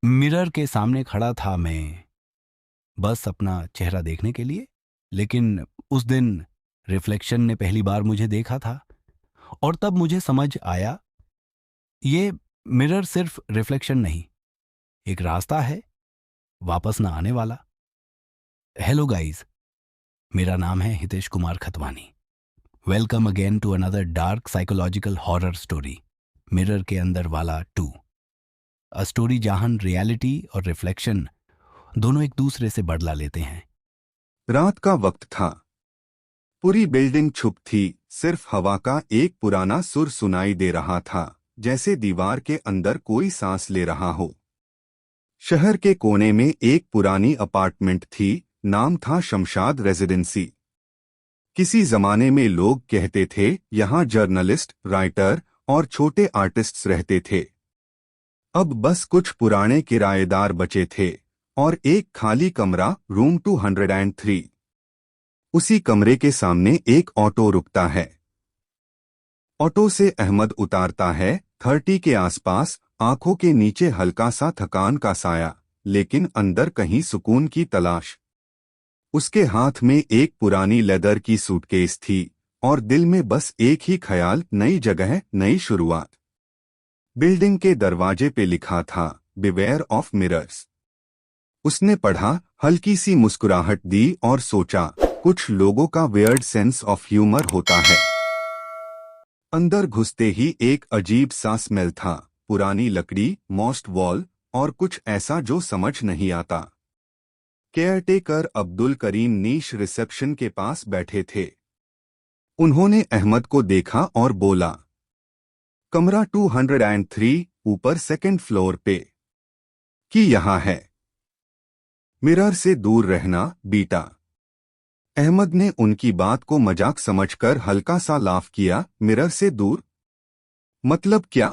Mirror के सामने खड़ा था मैं, बस अपना चेहरा देखने के लिए। लेकिन उस दिन रिफ्लेक्शन ने पहली बार मुझे देखा था, और तब मुझे समझ आया, ये मिरर सिर्फ रिफ्लेक्शन नहीं, एक रास्ता है वापस ना आने वाला। हेलो गाइस, मेरा नाम है Hitesh Kumar Khatwani. Welcome again to another dark psychological horror story, mirror के अंदर वाला 2। अ स्टोरी जहां रियलिटी और रिफ्लेक्शन दोनों एक दूसरे से बदला लेते हैं। रात का वक्त था। पूरी बिल्डिंग चुप थी। सिर्फ हवा का एक पुराना सुर सुनाई दे रहा था, जैसे दीवार के अंदर कोई सांस ले रहा हो। शहर के कोने में एक पुरानी अपार्टमेंट थी। नाम था शमशाद रेजिडेंसी। किसी जमाने में लोग कहते थे यहाँ जर्नलिस्ट, राइटर और छोटे आर्टिस्ट्स रहते थे। अब बस कुछ पुराने किराएदार बचे थे और एक खाली कमरा, रूम 203। उसी कमरे के सामने एक ऑटो रुकता है। ऑटो से अहमद उतारता है। 30 के आसपास, आंखों के नीचे हल्का सा थकान का साया, लेकिन अंदर कहीं सुकून की तलाश। उसके हाथ में एक पुरानी लेदर की सूटकेस थी और दिल में बस एक ही ख्याल, नई जगह, नई शुरुआत। बिल्डिंग के दरवाजे पे लिखा था, बिवेयर ऑफ मिरर्स। उसने पढ़ा, हल्की सी मुस्कुराहट दी और सोचा, कुछ लोगों का वियर्ड सेंस ऑफ ह्यूमर होता है। अंदर घुसते ही एक अजीब सा स्मेल था। पुरानी लकड़ी, मॉस्ट वॉल और कुछ ऐसा जो समझ नहीं आता। केयरटेकर अब्दुल करीम नीश रिसेप्शन के पास बैठे थे। उन्होंने अहमद को देखा और बोला, कमरा 203, ऊपर सेकंड फ्लोर पे। कि यहाँ है। मिरर से दूर रहना, बीटा। अहमद ने उनकी बात को मजाक समझकर हल्का सा लाफ किया। मिरर से दूर मतलब क्या?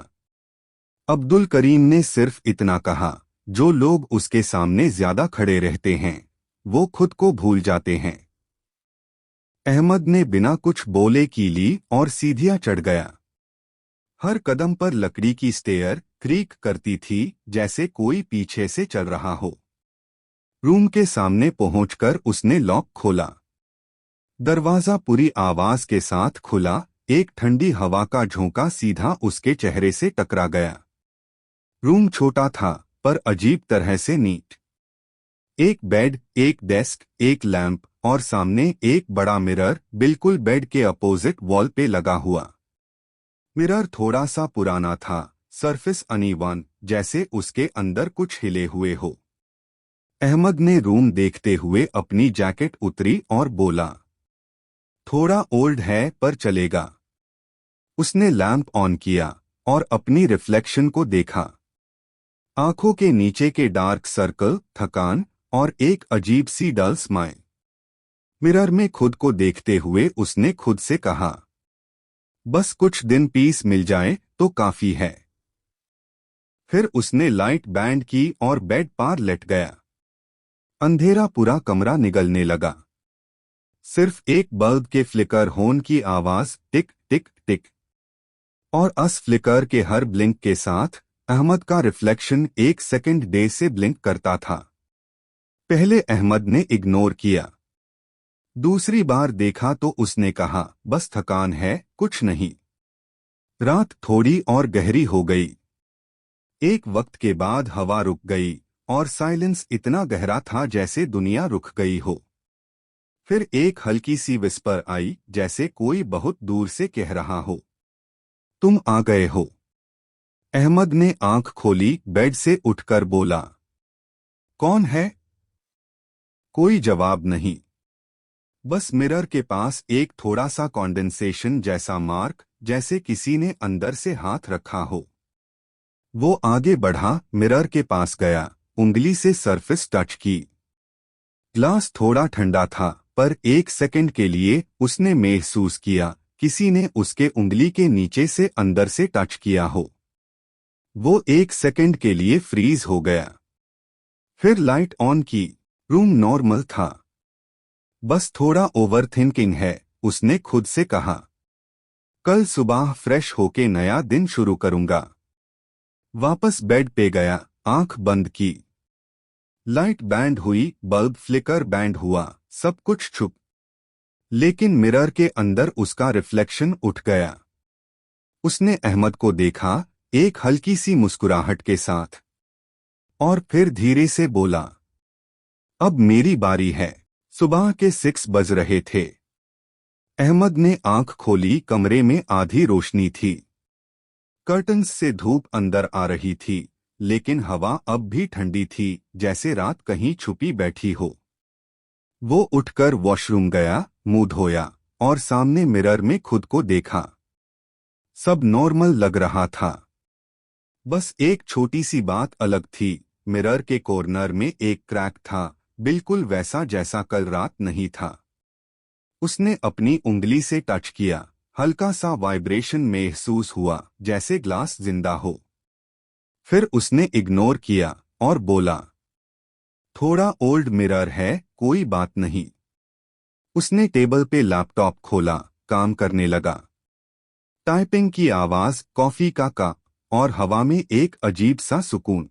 अब्दुल करीम ने सिर्फ इतना कहा, जो लोग उसके सामने ज्यादा खड़े रहते हैं वो खुद को भूल जाते हैं। अहमद ने बिना कुछ बोले की ली और सीढ़ियां चढ़ गया। हर कदम पर लकड़ी की स्टेयर क्रीक करती थी, जैसे कोई पीछे से चल रहा हो। रूम के सामने पहुंचकर उसने लॉक खोला। दरवाजा पूरी आवाज के साथ खुला। एक ठंडी हवा का झोंका सीधा उसके चेहरे से टकरा गया। रूम छोटा था, पर अजीब तरह से नीट। एक बेड, एक डेस्क, एक लैंप और सामने एक बड़ा मिरर, बिल्कुल बेड के अपोजिट वॉल पे लगा हुआ। मिरर थोड़ा सा पुराना था, सरफेस अनइवन, जैसे उसके अंदर कुछ हिले हुए हो। अहमद ने रूम देखते हुए अपनी जैकेट उतरी और बोला, थोड़ा ओल्ड है पर चलेगा। उसने लैंप ऑन किया और अपनी रिफ्लेक्शन को देखा। आंखों के नीचे के डार्क सर्कल, थकान और एक अजीब सी डल स्माइल। मिरर में खुद को देखते हुए उसने खुद से कहा, बस कुछ दिन पीस मिल जाए तो काफी है। फिर उसने लाइट बैंड की और बेड पार लेट गया। अंधेरा पूरा कमरा निगलने लगा। सिर्फ एक बल्ब के फ्लिकर होन की आवाज, टिक टिक टिक। और अस फ्लिकर के हर ब्लिंक के साथ अहमद का रिफ्लेक्शन एक सेकंड डे से ब्लिंक करता था। पहले अहमद ने इग्नोर किया। दूसरी बार देखा तो उसने कहा, बस थकान है, कुछ नहीं। रात थोड़ी और गहरी हो गई। एक वक्त के बाद हवा रुक गई और साइलेंस इतना गहरा था जैसे दुनिया रुक गई हो। फिर एक हल्की सी विस्पर आई, जैसे कोई बहुत दूर से कह रहा हो, तुम आ गए हो। अहमद ने आंख खोली, बेड से उठकर बोला, कौन है? कोई जवाब नहीं। बस मिरर के पास एक थोड़ा सा कॉन्डेंसेशन जैसा मार्क, जैसे किसी ने अंदर से हाथ रखा हो। वो आगे बढ़ा, मिरर के पास गया, उंगली से सरफेस टच की। ग्लास थोड़ा ठंडा था, पर एक सेकंड के लिए उसने महसूस किया किसी ने उसके उंगली के नीचे से अंदर से टच किया हो। वो एक सेकंड के लिए फ्रीज हो गया। फिर लाइट ऑन की। रूम नॉर्मल था। बस थोड़ा ओवर थिंकिंग है, उसने खुद से कहा। कल सुबह फ्रेश होके नया दिन शुरू करूंगा। वापस बेड पे गया, आंख बंद की। लाइट बैंड हुई, बल्ब फ्लिकर बैंड हुआ, सब कुछ चुप। लेकिन मिरर के अंदर उसका रिफ्लेक्शन उठ गया। उसने अहमद को देखा, एक हल्की सी मुस्कुराहट के साथ, और फिर धीरे से बोला, अब मेरी बारी है। सुबह के 6 बज रहे थे। अहमद ने आंख खोली, कमरे में आधी रोशनी थी। कर्टन्स से धूप अंदर आ रही थी, लेकिन हवा अब भी ठंडी थी, जैसे रात कहीं छुपी बैठी हो। वो उठकर वॉशरूम गया, मुंह धोया और सामने मिरर में खुद को देखा। सब नॉर्मल लग रहा था। बस एक छोटी सी बात अलग थी, मिरर के कॉर्नर में एक क्रैक था, बिल्कुल वैसा जैसा कल रात नहीं था। उसने अपनी उंगली से टच किया, हल्का सा वाइब्रेशन महसूस हुआ, जैसे ग्लास जिंदा हो। फिर उसने इग्नोर किया और बोला, थोड़ा ओल्ड मिरर है, कोई बात नहीं। उसने टेबल पे लैपटॉप खोला, काम करने लगा। टाइपिंग की आवाज, कॉफी का कप और हवा में एक अजीब सा सुकून।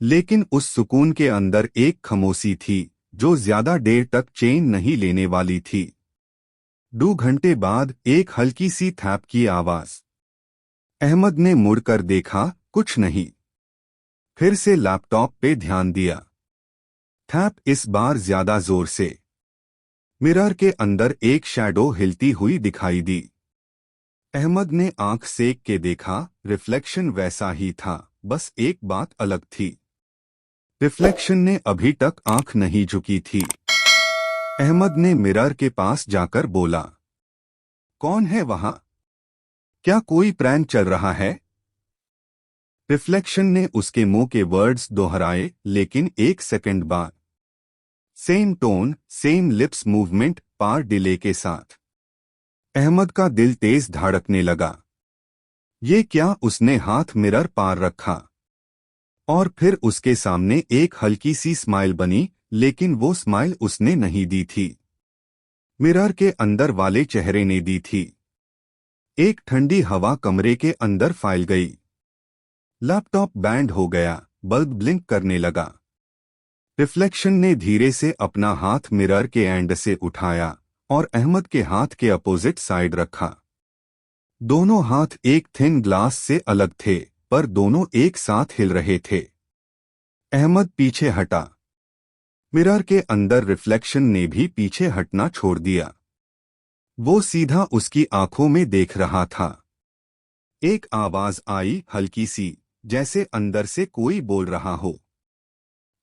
लेकिन उस सुकून के अंदर एक खामोशी थी, जो ज्यादा देर तक चैन नहीं लेने वाली थी। 2 घंटे बाद एक हल्की सी थैप की आवाज। अहमद ने मुड़कर देखा, कुछ नहीं। फिर से लैपटॉप पे ध्यान दिया। थैप इस बार ज्यादा जोर से। मिरर के अंदर एक शैडो हिलती हुई दिखाई दी। अहमद ने आंख सेक के देखा, रिफ्लेक्शन वैसा ही था, बस एक बात अलग थी। रिफ्लेक्शन ने अभी तक आंख नहीं झुकी थी। अहमद ने मिरर के पास जाकर बोला, कौन है वहां? क्या कोई प्रैंक चल रहा है? रिफ्लेक्शन ने उसके मुंह के वर्ड्स दोहराए, लेकिन 1 सेकंड बाद same tone, same lips movement, पार डिले के साथ। अहमद का दिल तेज धड़कने लगा। ये क्या? उसने हाथ मिरर पार रखा और फिर उसके सामने एक हल्की सी स्माइल बनी, लेकिन वो स्माइल उसने नहीं दी थी, मिरर के अंदर वाले चेहरे ने दी थी। एक ठंडी हवा कमरे के अंदर फैल गई। लैपटॉप बैंड हो गया, बल्ब ब्लिंक करने लगा। रिफ्लेक्शन ने धीरे से अपना हाथ मिरर के एंड से उठाया और अहमद के हाथ के अपोजिट साइड रखा। दोनों हाथ एक थिन ग्लास से अलग थे, पर दोनों एक साथ हिल रहे थे। अहमद पीछे हटा। मिरर के अंदर रिफ्लेक्शन ने भी पीछे हटना छोड़ दिया। वो सीधा उसकी आंखों में देख रहा था। एक आवाज आई, हल्की सी, जैसे अंदर से कोई बोल रहा हो,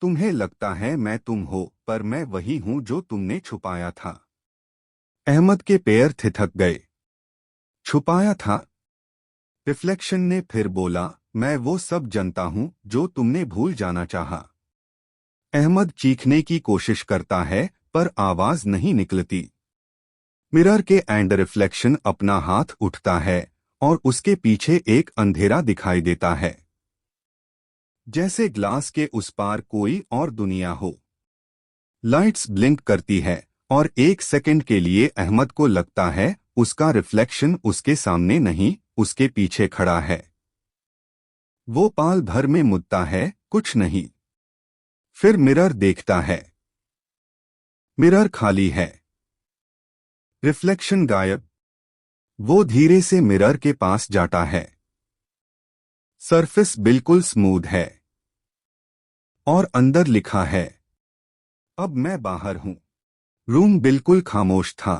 तुम्हें लगता है मैं तुम हो, पर मैं वही हूं जो तुमने छुपाया था। अहमद के पैर थिथक गए। छुपाया था? रिफ्लेक्शन ने फिर बोला, मैं वो सब जानता हूं जो तुमने भूल जाना चाहा। अहमद चीखने की कोशिश करता है, पर आवाज नहीं निकलती। मिरर के एंड रिफ्लेक्शन अपना हाथ उठता है और उसके पीछे एक अंधेरा दिखाई देता है, जैसे ग्लास के उस पार कोई और दुनिया हो। लाइट्स ब्लिंक करती है और 1 सेकंड के लिए अहमद को लगता है उसका रिफ्लेक्शन उसके सामने नहीं, उसके पीछे खड़ा है। वो पाल भर में मुड़ता है, कुछ नहीं। फिर मिरर देखता है। मिरर खाली है। रिफ्लेक्शन गायब। वो धीरे से मिरर के पास जाता है। सरफेस बिल्कुल स्मूथ है और अंदर लिखा है, अब मैं बाहर हूं। रूम बिल्कुल खामोश था।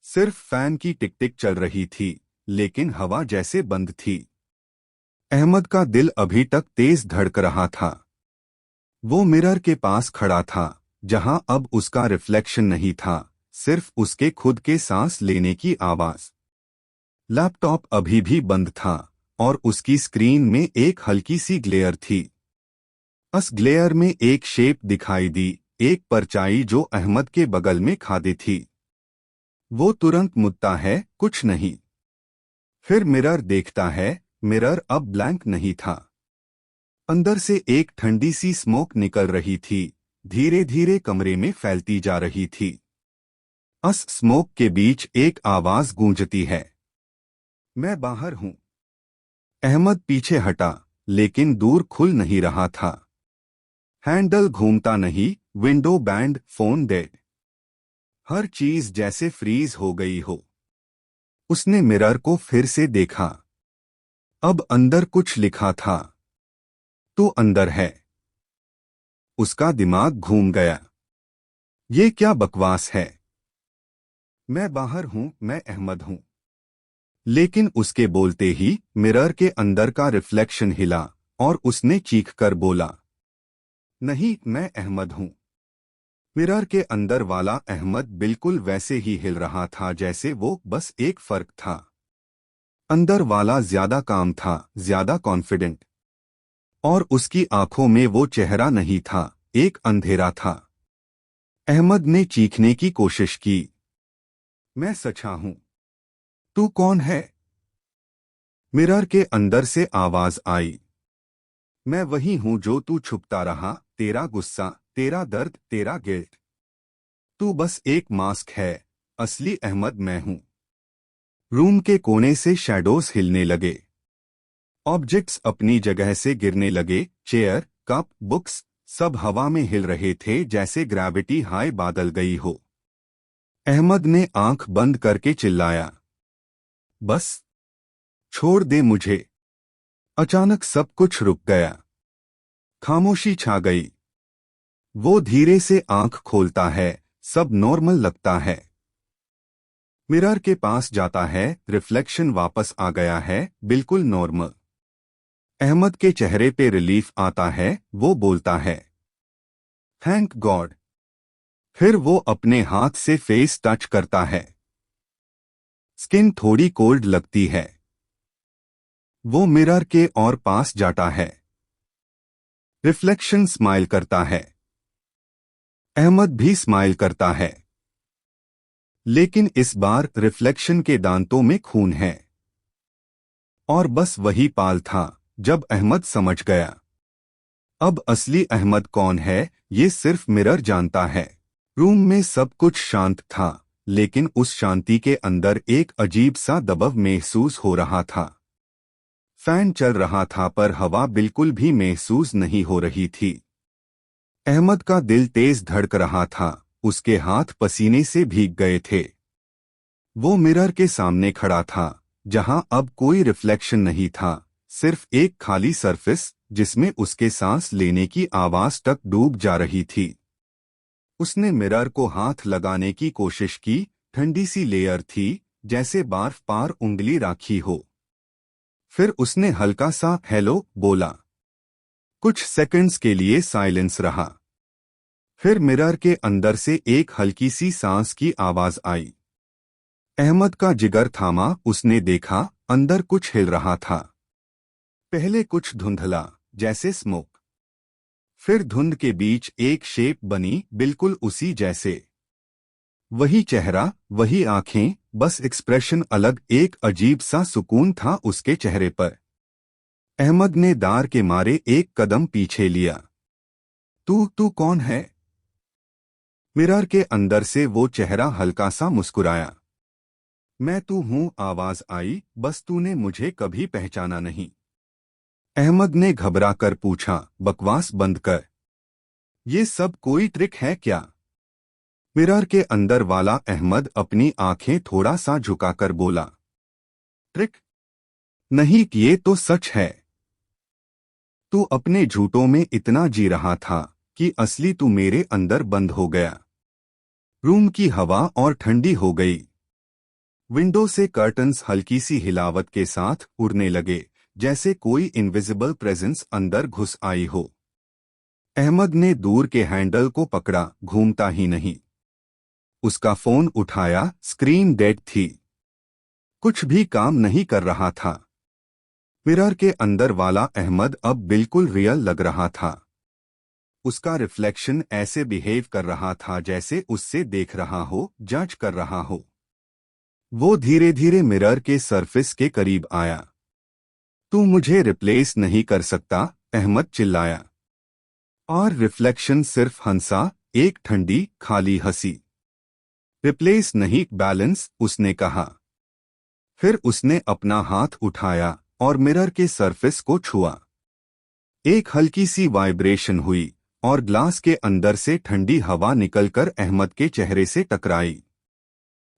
सिर्फ फैन की टिक टिक चल रही थी, लेकिन हवा जैसे बंद थी। अहमद का दिल अभी तक तेज धड़क रहा था। वो मिरर के पास खड़ा था, जहां अब उसका रिफ्लेक्शन नहीं था, सिर्फ उसके खुद के सांस लेने की आवाज। लैपटॉप अभी भी बंद था और उसकी स्क्रीन में एक हल्की सी ग्लेयर थी। उस ग्लेयर में एक शेप दिखाई दी, एक परछाई जो अहमद के बगल में खड़ी थी। वो तुरंत मुड़ता है, कुछ नहीं। फिर मिरर देखता है। मिरर अब ब्लैंक नहीं था। अंदर से एक ठंडी सी स्मोक निकल रही थी, धीरे धीरे कमरे में फैलती जा रही थी। उस स्मोक के बीच एक आवाज गूंजती है, मैं बाहर हूं। अहमद पीछे हटा। लेकिन दूर खुल नहीं रहा था। हैंडल घूमता नहीं, विंडो बैंड, फोन डेड। हर चीज जैसे फ्रीज हो गई हो। उसने मिरर को फिर से देखा। अब अंदर कुछ लिखा था। तो अंदर है। उसका दिमाग घूम गया। ये क्या बकवास है? मैं बाहर हूं, मैं अहमद हूं। लेकिन उसके बोलते ही मिरर के अंदर का रिफ्लेक्शन हिला और उसने चीखकर बोला, नहीं, मैं अहमद हूं। मिरर के अंदर वाला अहमद बिल्कुल वैसे ही हिल रहा था जैसे वो, बस एक फर्क था। अंदर वाला ज्यादा काम था, ज्यादा कॉन्फिडेंट। और उसकी आंखों में वो चेहरा नहीं था, एक अंधेरा था। अहमद ने चीखने की कोशिश की, मैं सचा हूं। तू कौन है? मिरर के अंदर से आवाज आई, मैं वही हूं जो तू छुपता रहा, तेरा गुस्सा, तेरा दर्द, तेरा गिल्ट। तू बस एक मास्क है, असली अहमद मैं हूं। रूम के कोने से शैडोज हिलने लगे। ऑब्जेक्ट्स अपनी जगह से गिरने लगे, चेयर, कप, बुक्स, सब हवा में हिल रहे थे जैसे ग्रेविटी हाई बादल गई हो। अहमद ने आंख बंद करके चिल्लाया, बस छोड़ दे मुझे। अचानक सब कुछ रुक गया। खामोशी छा गई। वो धीरे से आंख खोलता है, सब नॉर्मल लगता है। मिरर के पास जाता है, रिफ्लेक्शन वापस आ गया है, बिल्कुल नॉर्मल। अहमद के चेहरे पे रिलीफ आता है, वो बोलता है, थैंक गॉड। फिर वो अपने हाथ से फेस टच करता है। स्किन थोड़ी कोल्ड लगती है। वो मिरर के और पास जाता है। रिफ्लेक्शन स्माइल करता है। अहमद भी स्माइल करता है। लेकिन इस बार रिफ्लेक्शन के दांतों में खून है। और बस वही पाल था जब अहमद समझ गया, अब असली अहमद कौन है ये सिर्फ मिरर जानता है। रूम में सब कुछ शांत था, लेकिन उस शांति के अंदर एक अजीब सा दबाव महसूस हो रहा था। फैन चल रहा था पर हवा बिल्कुल भी महसूस नहीं हो रही थी। अहमद का दिल तेज धड़क रहा था, उसके हाथ पसीने से भीग गए थे। वो मिरर के सामने खड़ा था, जहां अब कोई रिफ्लेक्शन नहीं था, सिर्फ एक खाली सरफेस जिसमें उसके सांस लेने की आवाज तक डूब जा रही थी। उसने मिरर को हाथ लगाने की कोशिश की, ठंडी सी लेयर थी, जैसे बर्फ पार उंगली राखी हो। फिर उसने हल्का सा हेलो बोला। कुछ सेकंड्स के लिए साइलेंस रहा। फिर मिरर के अंदर से एक हल्की सी सांस की आवाज आई। अहमद का जिगर थामा, उसने देखा अंदर कुछ हिल रहा था। पहले कुछ धुंधला, जैसे स्मोक। फिर धुंध के बीच एक शेप बनी, बिल्कुल उसी जैसे। वही चेहरा, वही आंखें, बस एक्सप्रेशन अलग। एक अजीब सा सुकून था उसके चेहरे पर। अहमद ने दार के मारे एक कदम पीछे लिया। तू कौन है? मिरर के अंदर से वो चेहरा हल्का सा मुस्कुराया। मैं तू हूं, आवाज आई, बस तूने मुझे कभी पहचाना नहीं। अहमद ने घबरा कर पूछा, बकवास बंद कर। ये सब कोई ट्रिक है क्या? मिरर के अंदर वाला अहमद अपनी आंखें थोड़ा सा झुकाकर बोला, ट्रिक नहीं, ये तो सच है। तू अपने झूठों में इतना जी रहा था कि असली तू मेरे अंदर बंद हो गया। रूम की हवा और ठंडी हो गई। विंडो से कर्टन्स हल्की सी हिलावट के साथ उड़ने लगे, जैसे कोई इनविजिबल प्रेजेंस अंदर घुस आई हो। अहमद ने दूर के हैंडल को पकड़ा, घूमता ही नहीं। उसका फोन उठाया, स्क्रीन डेड थी। कुछ भी काम नहीं कर रहा था। मिरर के अंदर वाला अहमद अब बिल्कुल रियल लग रहा था। उसका रिफ्लेक्शन ऐसे बिहेव कर रहा था जैसे उससे देख रहा हो, जज कर रहा हो। वो धीरे धीरे मिरर के सरफेस के करीब आया। तू मुझे रिप्लेस नहीं कर सकता, अहमद चिल्लाया। और रिफ्लेक्शन सिर्फ हंसा, एक ठंडी खाली हंसी। रिप्लेस नहीं, बैलेंस, उसने कहा। फिर उसने अपना हाथ उठाया और मिरर के सरफेस को छुआ। एक हल्की सी वाइब्रेशन हुई और ग्लास के अंदर से ठंडी हवा निकलकर अहमद के चेहरे से टकराई।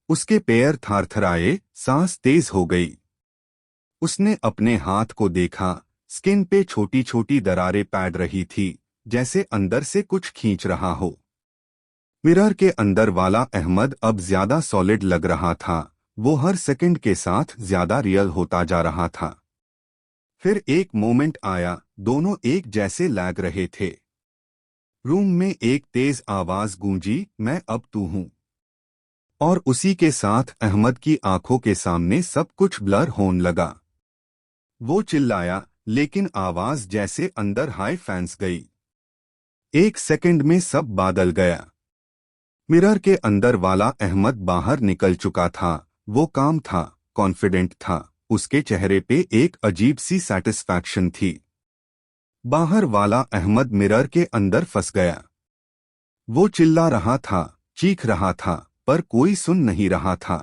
उसके पैर थरथराए, सांस तेज हो गई। उसने अपने हाथ को देखा। स्किन पे छोटी छोटी दरारें पैड रही थी, जैसे अंदर से कुछ खींच रहा हो। मिरर के अंदर वाला अहमद अब ज्यादा सॉलिड लग रहा था। वो हर सेकंड के साथ ज्यादा रियल होता जा रहा था। फिर एक मोमेंट आया, दोनों एक जैसे लग रहे थे। रूम में एक तेज आवाज गूंजी, मैं अब तू हूं। और उसी के साथ अहमद की आंखों के सामने सब कुछ ब्लर होने लगा। वो चिल्लाया, लेकिन आवाज जैसे अंदर हाई फैंस गई। एक सेकंड में सब बादल गया। मिरर के अंदर वाला अहमद बाहर निकल चुका था। वो काम था, कॉन्फिडेंट था। उसके चेहरे पे एक अजीब सी सेटिस्फैक्शन थी। बाहर वाला अहमद मिरर के अंदर फंस गया। वो चिल्ला रहा था, चीख रहा था, पर कोई सुन नहीं रहा था।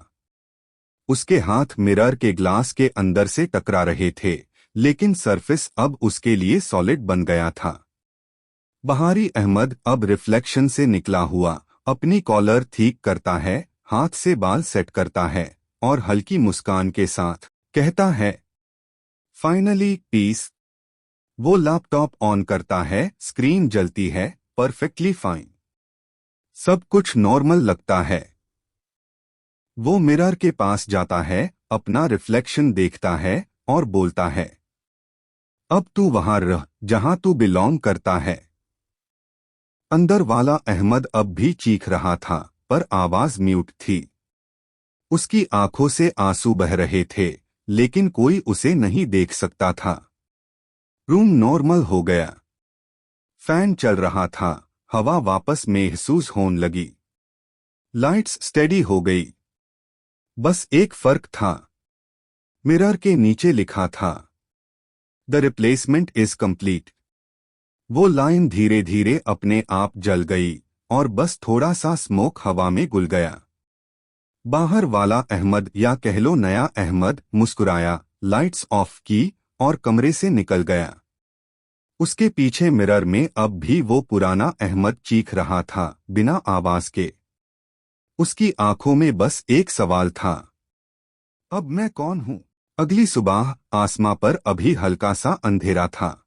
उसके हाथ मिरर के ग्लास के अंदर से टकरा रहे थे, लेकिन सरफेस अब उसके लिए सॉलिड बन गया था। बाहरी अहमद अब रिफ्लेक्शन से निकला हुआ अपनी कॉलर ठीक करता है, हाथ से बाल सेट करता है और हल्की मुस्कान के साथ कहता है, फाइनली पीस। वो लैपटॉप ऑन करता है, स्क्रीन जलती है, परफेक्टली फाइन। सब कुछ नॉर्मल लगता है। वो मिरर के पास जाता है, अपना रिफ्लेक्शन देखता है और बोलता है, अब तू वहां रह जहां तू बिलोंग करता है। अंदर वाला अहमद अब भी चीख रहा था, पर आवाज म्यूट थी। उसकी आंखों से आंसू बह रहे थे, लेकिन कोई उसे नहीं देख सकता था। रूम नॉर्मल हो गया। फैन चल रहा था, हवा वापस महसूस होने लगी। लाइट्स स्टेडी हो गई। बस एक फर्क था। मिरर के नीचे लिखा था, द रिप्लेसमेंट इज कंप्लीट। वो लाइन धीरे धीरे अपने आप जल गई और बस थोड़ा सा स्मोक हवा में घुल गया। बाहर वाला अहमद, या कह लो नया अहमद, मुस्कुराया, लाइट्स ऑफ की और कमरे से निकल गया। उसके पीछे मिरर में अब भी वो पुराना अहमद चीख रहा था, बिना आवाज के। उसकी आंखों में बस एक सवाल था, अब मैं कौन हूं? अगली सुबह आसमां पर अभी हल्का सा अंधेरा था।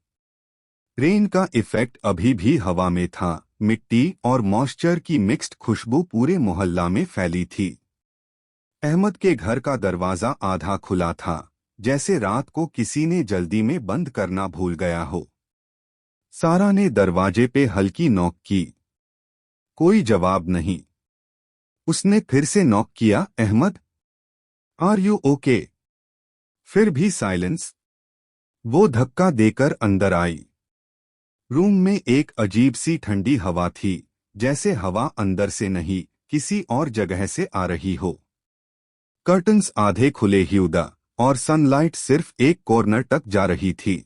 रेन का इफेक्ट अभी भी हवा में था। मिट्टी और मॉइस्चर की मिक्स्ड खुशबू पूरे मोहल्ला में फैली थी। अहमद के घर का दरवाजा आधा खुला था, जैसे रात को किसी ने जल्दी में बंद करना भूल गया हो। सारा ने दरवाजे पे हल्की नॉक की। कोई जवाब नहीं। उसने फिर से नॉक किया, अहमद, आर यू ओके? फिर भी साइलेंस। वो धक्का देकर अंदर आई। रूम में एक अजीब सी ठंडी हवा थी, जैसे हवा अंदर से नहीं, किसी और जगह से आ रही हो। कर्टन्स आधे खुले हुआ और सनलाइट सिर्फ एक कॉर्नर तक जा रही थी।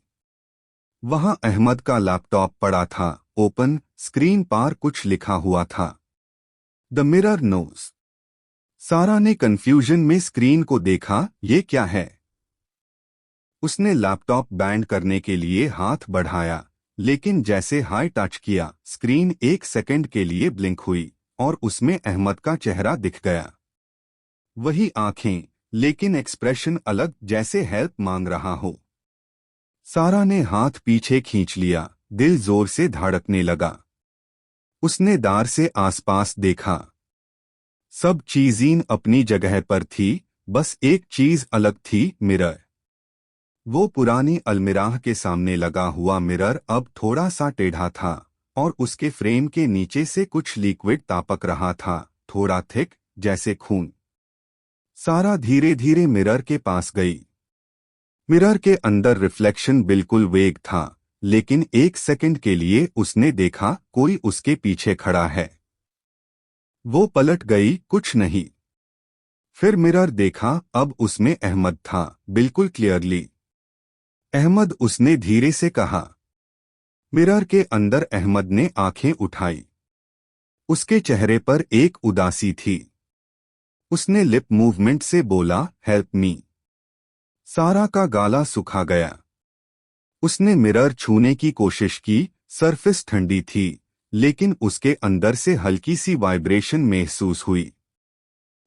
वहां अहमद का लैपटॉप पड़ा था, ओपन, स्क्रीन पर कुछ लिखा हुआ था, द मिरर नोज। सारा ने कंफ्यूजन में स्क्रीन को देखा, ये क्या है? उसने लैपटॉप बैंड करने के लिए हाथ बढ़ाया, लेकिन जैसे हाई टच किया, स्क्रीन एक सेकंड के लिए ब्लिंक हुई और उसमें अहमद का चेहरा दिख गया। वही आंखें, लेकिन एक्सप्रेशन अलग, जैसे हेल्प मांग रहा हो। सारा ने हाथ पीछे खींच लिया, दिल जोर से धड़कने लगा। उसने दार से आसपास देखा। सब चीजें अपनी जगह पर थी, बस एक चीज अलग थी, मिरर। वो पुरानी अलमीराह के सामने लगा हुआ मिरर अब थोड़ा सा टेढ़ा था और उसके फ्रेम के नीचे से कुछ लिक्विड तापक रहा था, थोड़ा थिक, जैसे खून। सारा धीरे धीरे मिरर के पास गई। मिरर के अंदर रिफ्लेक्शन बिल्कुल वेग था, लेकिन एक सेकंड के लिए उसने देखा कोई उसके पीछे खड़ा है। वो पलट गई, कुछ नहीं। फिर मिरर देखा, अब उसमें अहमद था, बिल्कुल क्लियरली। अहमद, उसने धीरे से कहा। मिरर के अंदर अहमद ने आंखें उठाई। उसके चेहरे पर एक उदासी थी। उसने लिप मूवमेंट से बोला, हेल्प मी। सारा का गाला सुखा गया। उसने मिरर छूने की कोशिश की। सरफेस ठंडी थी, लेकिन उसके अंदर से हल्की सी वाइब्रेशन महसूस हुई।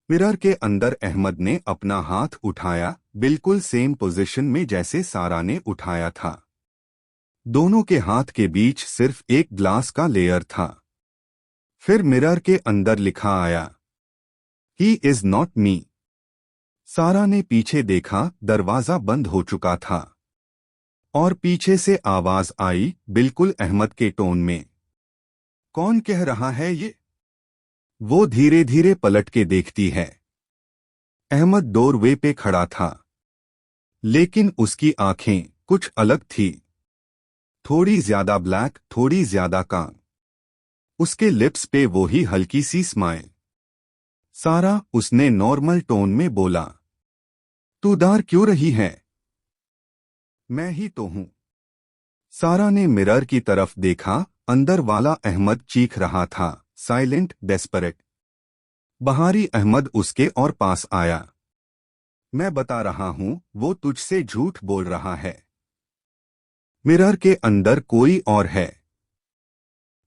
मिरर के अंदर अहमद ने अपना हाथ उठाया, बिल्कुल सेम पोजीशन में जैसे सारा ने उठाया था। दोनों के हाथ के बीच सिर्फ एक ग्लास का लेयर था। फिर मिरर के अंदर लिखा आया, ही इज नॉट मी। सारा ने पीछे देखा, दरवाजा बंद हो चुका था और पीछे से आवाज आई, बिल्कुल अहमद के टोन में, कौन कह रहा है ये? वो धीरे धीरे पलट के देखती है। अहमद डोरवे पे खड़ा था, लेकिन उसकी आंखें कुछ अलग थी। थोड़ी ज्यादा ब्लैक, थोड़ी ज्यादा काम। उसके लिप्स पे वो ही हल्की सी स्माइल। सारा, उसने नॉर्मल टोन में बोला, तू उदार क्यों रही है? मैं ही तो हूं। सारा ने मिरर की तरफ देखा। अंदर वाला अहमद चीख रहा था, साइलेंट, डेस्परेट। बाहरी अहमद उसके और पास आया। मैं बता रहा हूं, वो तुझसे झूठ बोल रहा है। मिरर के अंदर कोई और है।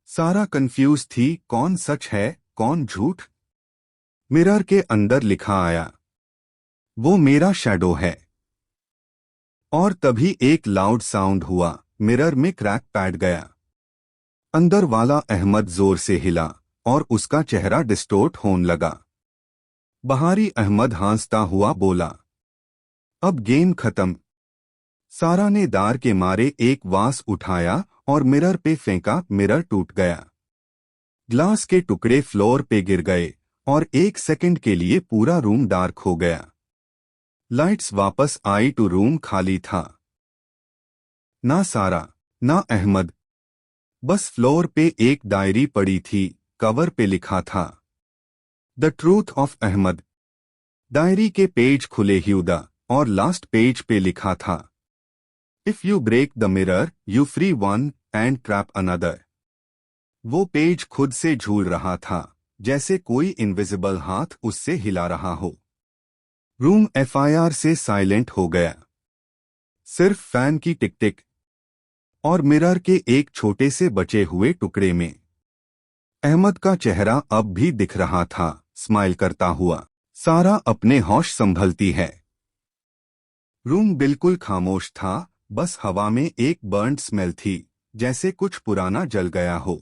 सारा कंफ्यूज थी, कौन सच है, कौन झूठ? मिरर के अंदर लिखा आया, वो मेरा शैडो है। और तभी एक लाउड साउंड हुआ, मिरर में क्रैक पैड गया। अंदर वाला अहमद जोर से हिला और उसका चेहरा डिस्टोर्ट होने लगा। बाहरी अहमद हंसता हुआ बोला, अब गेम खत्म। सारा ने दार के मारे एक वास उठाया और मिरर पे फेंका। मिरर टूट गया। ग्लास के टुकड़े फ्लोर पे गिर गए और एक सेकंड के लिए पूरा रूम डार्क हो गया। लाइट्स वापस आई तो रूम खाली था। ना सारा, ना अहमद। बस फ्लोर पे एक डायरी पड़ी थी। कवर पे लिखा था, the truth of Ahmad. Diary के पेज खुले ह्यूदा और लास्ट पेज पे लिखा था, if you break the mirror you free one and trap another. वो पेज खुद से झूल रहा था, जैसे कोई इनविजिबल हाथ उससे हिला रहा हो। रूम एफआईआर से साइलेंट हो गया। सिर्फ फैन की टिक टिक और मिरर के एक छोटे से बचे हुए टुकड़े में अहमद का चेहरा अब भी दिख रहा था, स्माइल करता हुआ। सारा अपने होश संभलती है। रूम बिल्कुल खामोश था, बस हवा में एक बर्न्ड स्मेल थी, जैसे कुछ पुराना जल गया हो।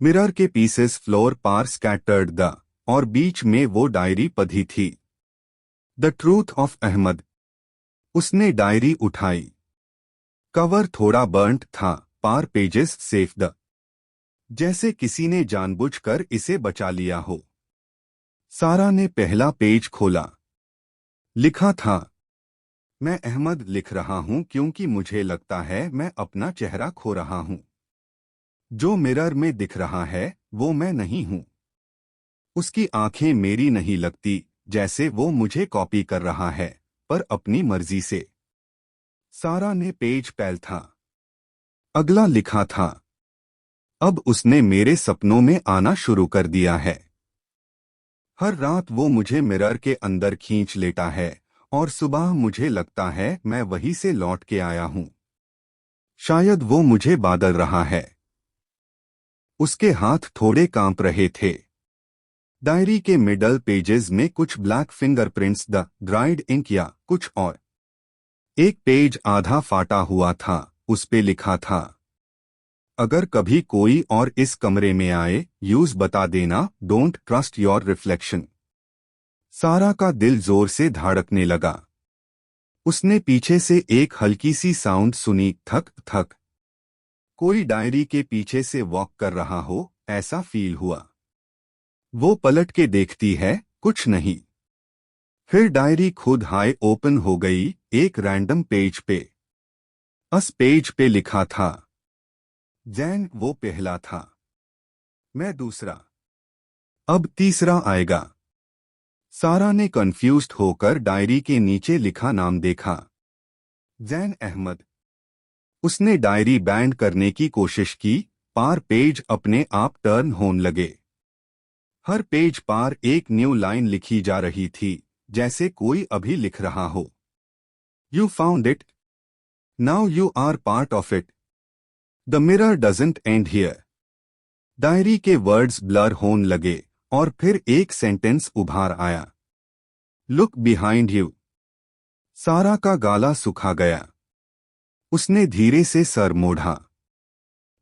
मिरर के पीसेस फ्लोर पार स्कैटर्ड द और बीच में वो डायरी पधी थी, द ट्रूथ ऑफ अहमद। उसने डायरी उठाई। कवर थोड़ा बर्न्ट था, पार पेजेस सेफ द, जैसे किसी ने जानबूझकर इसे बचा लिया हो। सारा ने पहला पेज खोला। लिखा था, मैं अहमद लिख रहा हूं क्योंकि मुझे लगता है मैं अपना चेहरा खो रहा हूं। जो मिरर में दिख रहा है वो मैं नहीं हूं। उसकी आंखें मेरी नहीं लगती, जैसे वो मुझे कॉपी कर रहा है, पर अपनी मर्जी से। सारा ने पेज पैल था। अगला लिखा था, अब उसने मेरे सपनों में आना शुरू कर दिया है। हर रात वो मुझे मिरर के अंदर खींच लेता है और सुबह मुझे लगता है मैं वहीं से लौट के आया हूं। शायद वो मुझे बादल रहा है। उसके हाथ थोड़े कांप रहे थे। डायरी के मिडल पेजेस में कुछ black fingerprints, the dried ink या कुछ और। एक पेज आधा फाटा हुआ था, उस पे लिखा था, अगर कभी कोई और इस कमरे में आए यूज बता देना, डोंट ट्रस्ट योर रिफ्लेक्शन। सारा का दिल जोर से धड़कने लगा। उसने पीछे से एक हल्की सी साउंड सुनी, थक थक। कोई डायरी के पीछे से वॉक कर रहा हो, ऐसा फील हुआ। वो पलट के देखती है, कुछ नहीं। फिर डायरी खुद हाई ओपन हो गई, एक रैंडम पेज पे। उस पेज पे लिखा था, जैन वो पहला था, मैं दूसरा, अब तीसरा आएगा। सारा ने कंफ्यूज्ड होकर डायरी के नीचे लिखा नाम देखा, जैन अहमद। उसने डायरी बैंड करने की कोशिश की, पार पेज अपने आप टर्न होने लगे। हर पेज पार एक न्यू लाइन लिखी जा रही थी, जैसे कोई अभी लिख रहा हो। You found it. Now you are part of it. The mirror doesn't end here. Diary के वर्ड्स ब्लर होने लगे और फिर एक सेंटेंस उभार आया। Look behind you. सारा का गाला सुखा गया। उसने धीरे से सर मोड़ा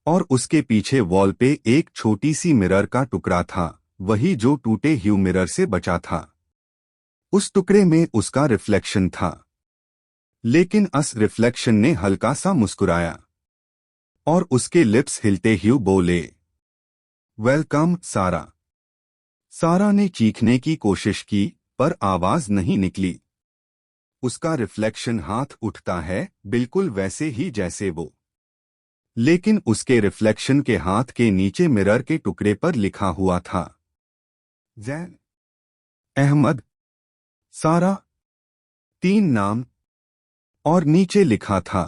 और उसके पीछे वॉल पे एक छोटी सी मिरर का टुकड़ा था, वही जो टूटे ह्यू मिरर से बचा था। उस टुकड़े में उसका रिफ्लेक्शन था, लेकिन उस रिफ्लेक्शन ने हल्का सा मुस्कुराया और उसके लिप्स हिलते ह्यू बोले, वेलकम सारा। सारा ने चीखने की कोशिश की पर आवाज नहीं निकली। उसका रिफ्लेक्शन हाथ उठता है बिल्कुल वैसे ही जैसे वो, लेकिन उसके रिफ्लेक्शन के हाथ के नीचे मिरर के टुकड़े पर लिखा हुआ था, जैन अहमद सारा, 3 नाम, और नीचे लिखा था,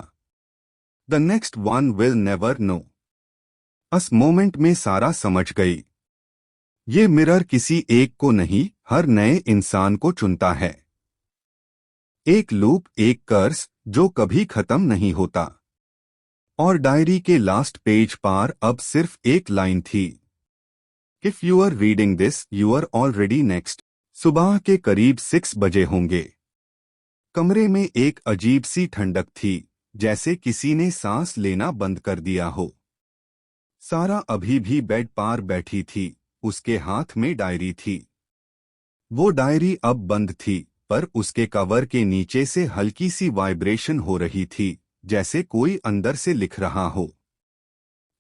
the next one will never know. उस मोमेंट में सारा समझ गई, ये मिरर किसी एक को नहीं, हर नए इंसान को चुनता है। एक लूप, एक कर्स जो कभी खत्म नहीं होता। और डायरी के लास्ट पेज पर अब सिर्फ एक लाइन थी, if you are reading this you are already next. सुबह के करीब 6 बजे होंगे। कमरे में एक अजीब सी ठंडक थी, जैसे किसी ने सांस लेना बंद कर दिया हो। सारा अभी भी बेड पार बैठी थी, उसके हाथ में डायरी थी। वो डायरी अब बंद थी, पर उसके कवर के नीचे से हल्की सी वाइब्रेशन हो रही थी, जैसे कोई अंदर से लिख रहा हो।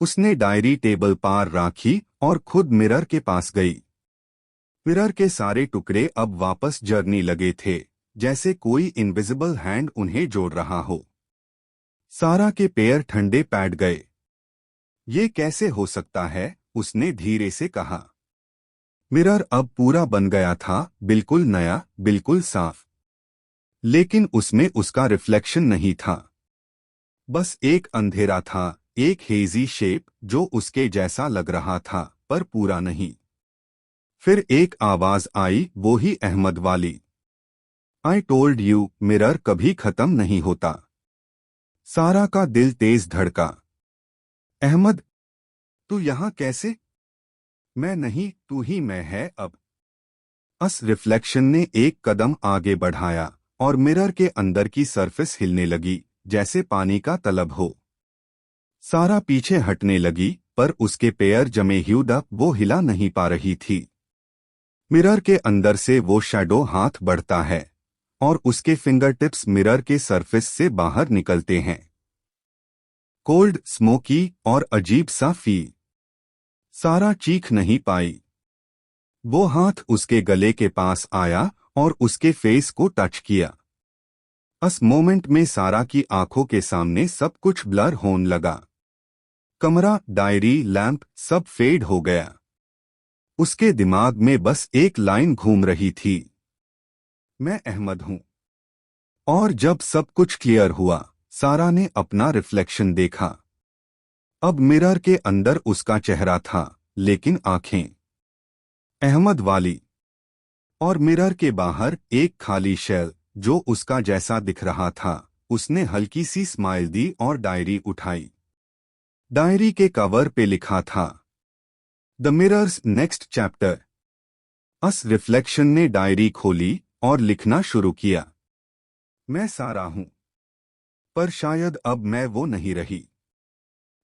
उसने डायरी टेबल पार रखी और खुद मिरर के पास गई। मिरर के सारे टुकड़े अब वापस जरने लगे थे, जैसे कोई इनविजिबल हैंड उन्हें जोड़ रहा हो। सारा के पैर ठंडे पैट गए। ये कैसे हो सकता है, उसने धीरे से कहा। मिरर अब पूरा बन गया था, बिल्कुल नया, बिल्कुल साफ। लेकिन उसमें उसका रिफ्लेक्शन नहीं था। बस एक अंधेरा था, एक हेजी शेप जो उसके जैसा लग रहा था पर पूरा नहीं। फिर एक आवाज आई, वो ही अहमद वाली, आई टोल्ड यू, मिरर कभी खत्म नहीं होता। सारा का दिल तेज धड़का। अहमद, तू यहां कैसे? मैं नहीं, तू ही मैं है अब। उस रिफ्लेक्शन ने एक कदम आगे बढ़ाया और मिरर के अंदर की सरफेस हिलने लगी, जैसे पानी का तलब हो। सारा पीछे हटने लगी, पर उसके पैर जमे ह्यूड अप, वो हिला नहीं पा रही थी। मिरर के अंदर से वो शैडो हाथ बढ़ता है और उसके फिंगरटिप्स मिरर के सरफेस से बाहर निकलते हैं। कोल्ड, स्मोकी और अजीब सा फील। सारा चीख नहीं पाई। वो हाथ उसके गले के पास आया और उसके फेस को टच किया। उस मोमेंट में सारा की आंखों के सामने सब कुछ ब्लर होने लगा। कमरा, डायरी, लैंप सब फेड हो गया। उसके दिमाग में बस एक लाइन घूम रही थी, मैं अहमद हूं। और जब सब कुछ क्लियर हुआ, सारा ने अपना रिफ्लेक्शन देखा। अब मिरर के अंदर उसका चेहरा था, लेकिन आंखें अहमद वाली। और मिरर के बाहर एक खाली शेल जो उसका जैसा दिख रहा था। उसने हल्की सी स्माइल दी और डायरी उठाई। डायरी के कवर पे लिखा था, द मिरर्स नेक्स्ट चैप्टर। उस रिफ्लेक्शन ने डायरी खोली और लिखना शुरू किया, मैं सारा हूं, पर शायद अब मैं वो नहीं रही।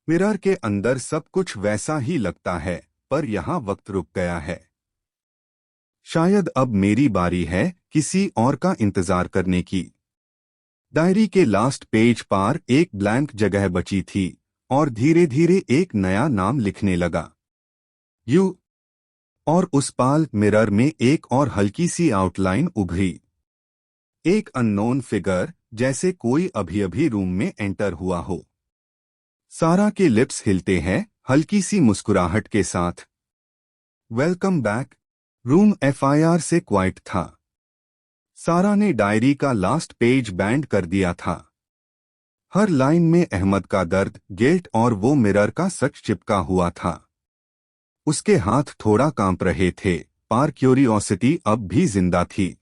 मिरर के अंदर सब कुछ वैसा ही लगता है, पर यहां वक्त रुक गया है। शायद अब मेरी बारी है किसी और का इंतजार करने की। डायरी के लास्ट पेज पर एक ब्लैंक जगह बची थी और धीरे धीरे एक नया नाम लिखने लगा, यू। और उस पाल मिरर में एक और हल्की सी आउटलाइन उभरी, एक अननोन फिगर, जैसे कोई अभी अभी रूम में एंटर हुआ हो। सारा के लिप्स हिलते हैं हल्की सी मुस्कुराहट के साथ, वेलकम बैक। रूम एफआईआर से क्वाइट था। सारा ने डायरी का लास्ट पेज बैंड कर दिया था। हर लाइन में अहमद का दर्द, गिल्ट और वो मिरर का सच चिपका हुआ था। उसके हाथ थोड़ा कांप रहे थे, पर क्यूरियोसिटी अब भी जिंदा थी।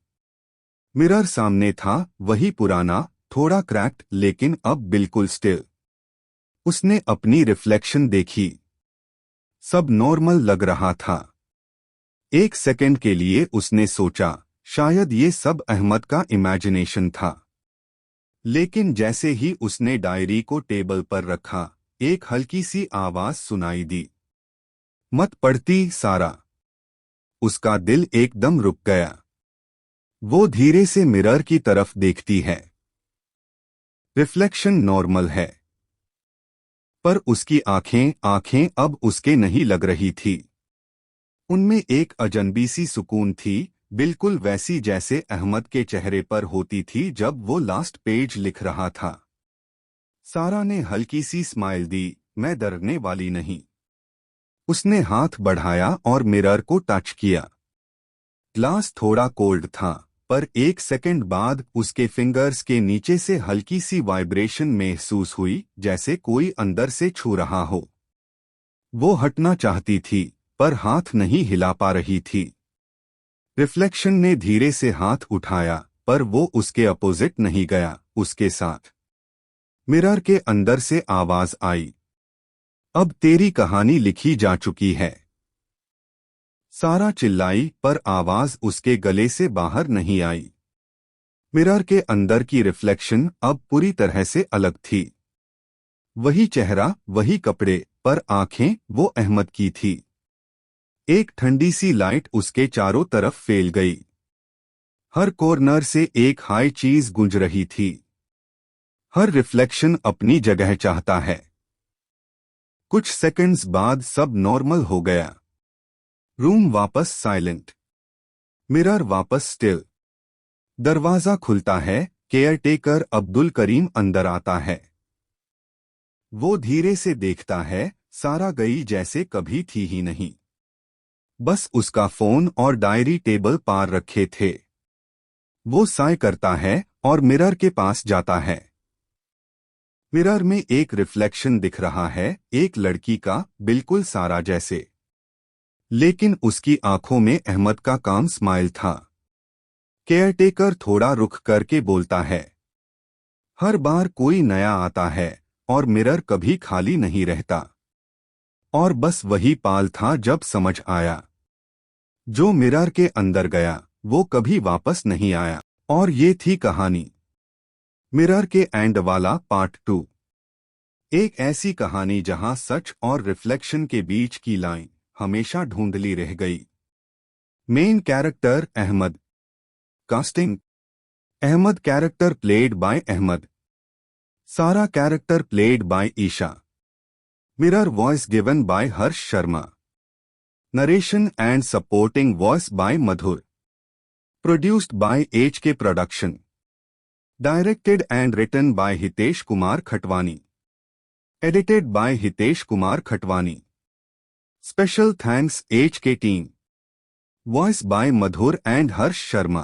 मिरर सामने था, वही पुराना, थोड़ा क्रैक्ड लेकिन अब बिल्कुल स्टिल। उसने अपनी रिफ्लेक्शन देखी। सब नॉर्मल लग रहा था। एक सेकंड के लिए उसने सोचा शायद ये सब अहमद का इमेजिनेशन था। लेकिन जैसे ही उसने डायरी को टेबल पर रखा, एक हल्की सी आवाज सुनाई दी। मत पढ़ती सारा। उसका दिल एकदम रुक गया। वो धीरे से मिरर की तरफ देखती है। रिफ्लेक्शन नॉर्मल है, पर उसकी आंखें आंखें अब उसके नहीं लग रही थी। उनमें एक अजनबी सी सुकून थी, बिल्कुल वैसी जैसे अहमद के चेहरे पर होती थी जब वो लास्ट पेज लिख रहा था। सारा ने हल्की सी स्माइल दी। मैं डरने वाली नहीं। उसने हाथ बढ़ाया और मिरर को टच किया। ग्लास थोड़ा कोल्ड था, पर एक सेकंड बाद उसके फिंगर्स के नीचे से हल्की सी वाइब्रेशन महसूस हुई, जैसे कोई अंदर से छू रहा हो। वो हटना चाहती थी, पर हाथ नहीं हिला पा रही थी। रिफ्लेक्शन ने धीरे से हाथ उठाया, पर वो उसके अपोजिट नहीं गया, उसके साथ। मिरर के अंदर से आवाज आई, अब तेरी कहानी लिखी जा चुकी है। सारा चिल्लाई, पर आवाज उसके गले से बाहर नहीं आई। मिरर के अंदर की रिफ्लेक्शन अब पूरी तरह से अलग थी। वही चेहरा, वही कपड़े, पर आंखें वो अहमद की थी। एक ठंडी सी लाइट उसके चारों तरफ फैल गई। हर कॉर्नर से एक हाई चीज गूंज रही थी। हर रिफ्लेक्शन अपनी जगह चाहता है। कुछ सेकंड्स बाद सब नॉर्मल हो गया। रूम वापस साइलेंट। मिरर वापस स्टिल। दरवाजा खुलता है। केयरटेकर अब्दुल करीम अंदर आता है। वो धीरे से देखता है। सारा गई जैसे कभी थी ही नहीं। बस उसका फोन और डायरी टेबल पार रखे थे। वो साय करता है और मिरर के पास जाता है। मिरर में एक रिफ्लेक्शन दिख रहा है, एक लड़की का, बिल्कुल सारा जैसे। लेकिन उसकी आंखों में अहमद का काम स्माइल था। केयरटेकर थोड़ा रुक करके बोलता है, हर बार कोई नया आता है और मिरर कभी खाली नहीं रहता। और बस वही पाल था जब समझ आया, जो मिरर के अंदर गया वो कभी वापस नहीं आया। और ये थी कहानी मिरर के एंड वाला पार्ट 2। एक ऐसी कहानी जहां सच और रिफ्लेक्शन के बीच की लाइन हमेशा ढूंढली रह गई। Main character Ahmed. Casting Ahmed character played by Ahmed. Sara character played by Isha. Mirror voice given by Harsh Sharma. Narration and supporting voice by Madhur. Produced by HK production. Directed and written by Hitesh Kumar Khatwani. Edited by Hitesh Kumar Khatwani. Special thanks HK team. Voice by Madhur and Harsh Sharma.